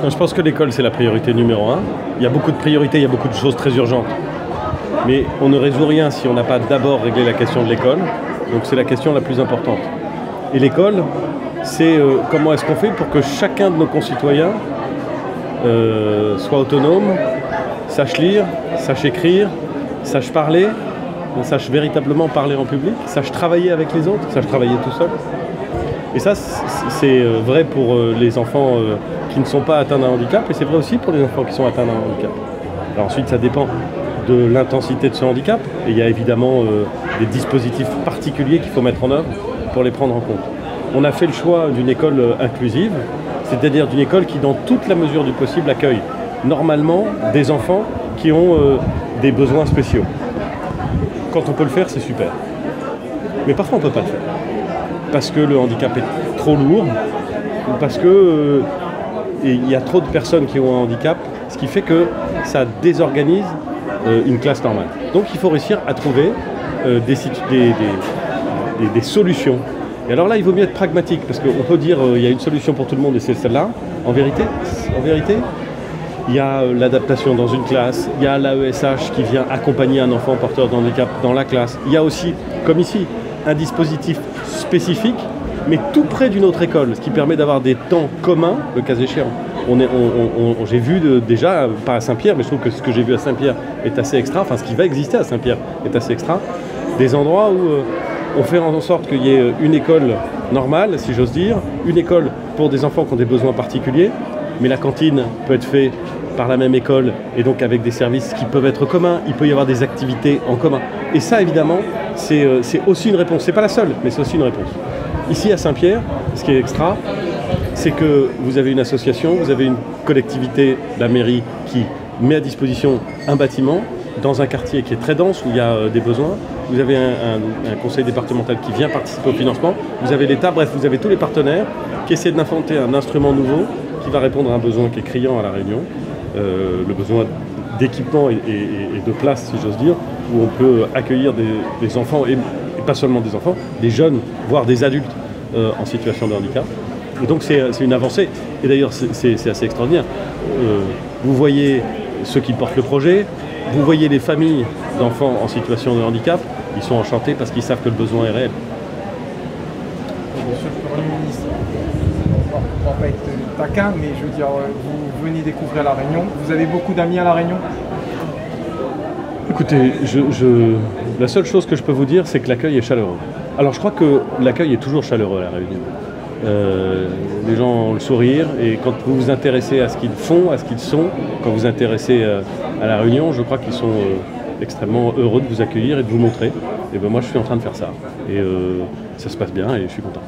Je pense que l'école, c'est la priorité numéro un. Il y a beaucoup de priorités, il y a beaucoup de choses très urgentes. Mais on ne résout rien si on n'a pas d'abord réglé la question de l'école. Donc c'est la question la plus importante. Et l'école, c'est comment est-ce qu'on fait pour que chacun de nos concitoyens soit autonome, sache lire, sache écrire, sache parler, sache véritablement parler en public, sache travailler avec les autres, sache travailler tout seul. Et ça, c'est vrai pour les enfants qui ne sont pas atteints d'un handicap, et c'est vrai aussi pour les enfants qui sont atteints d'un handicap. Alors ensuite, ça dépend de l'intensité de ce handicap, et il y a évidemment des dispositifs particuliers qu'il faut mettre en œuvre pour les prendre en compte. On a fait le choix d'une école inclusive, c'est-à-dire d'une école qui, dans toute la mesure du possible, accueille normalement des enfants qui ont des besoins spéciaux. Quand on peut le faire, c'est super. Mais parfois, on ne peut pas le faire. Parce que le handicap est trop lourd, ou parce que il y a trop de personnes qui ont un handicap, ce qui fait que ça désorganise une classe normale. Donc il faut réussir à trouver des solutions. Et alors là, il vaut mieux être pragmatique, parce qu'on peut dire il y a une solution pour tout le monde et c'est celle-là. En vérité, il y a l'adaptation dans une classe, il y a l'AESH qui vient accompagner un enfant porteur de handicap dans la classe. Il y a aussi, comme ici, un dispositif spécifique, mais tout près d'une autre école, ce qui permet d'avoir des temps communs, le cas échéant. J'ai vu déjà, pas à Saint-Pierre, mais je trouve que ce que j'ai vu à Saint-Pierre est assez extra, enfin ce qui va exister à Saint-Pierre est assez extra, des endroits où on fait en sorte qu'il y ait une école normale, si j'ose dire, une école pour des enfants qui ont des besoins particuliers, mais la cantine peut être faite par la même école et donc avec des services qui peuvent être communs, il peut y avoir des activités en commun. Et ça, évidemment, c'est aussi une réponse. C'est pas la seule, mais c'est aussi une réponse. Ici, à Saint-Pierre, ce qui est extra, c'est que vous avez une association, vous avez une collectivité, la mairie, qui met à disposition un bâtiment dans un quartier qui est très dense, où il y a des besoins. Vous avez un conseil départemental qui vient participer au financement. Vous avez l'État, bref, vous avez tous les partenaires qui essaient d'inventer un instrument nouveau qui va répondre à un besoin qui est criant à La Réunion, le besoin d'équipement et de place, si j'ose dire, où on peut accueillir des enfants, et pas seulement des enfants, des jeunes, voire des adultes en situation de handicap. Et donc c'est une avancée. Et d'ailleurs, c'est assez extraordinaire. Vous voyez ceux qui portent le projet, vous voyez les familles d'enfants en situation de handicap, ils sont enchantés parce qu'ils savent que le besoin est réel. Monsieur le Premier ministre, on ne va pas être taquin, mais je veux dire, vous venez découvrir La Réunion. Vous avez beaucoup d'amis à La Réunion? Écoutez, la seule chose que je peux vous dire, c'est que l'accueil est chaleureux. Alors je crois que l'accueil est toujours chaleureux à La Réunion. Les gens ont le sourire, et quand vous vous intéressez à ce qu'ils font, à ce qu'ils sont, quand vous vous intéressez à La Réunion, je crois qu'ils sont extrêmement heureux de vous accueillir et de vous montrer. Et ben moi je suis en train de faire ça. Et ça se passe bien et je suis content.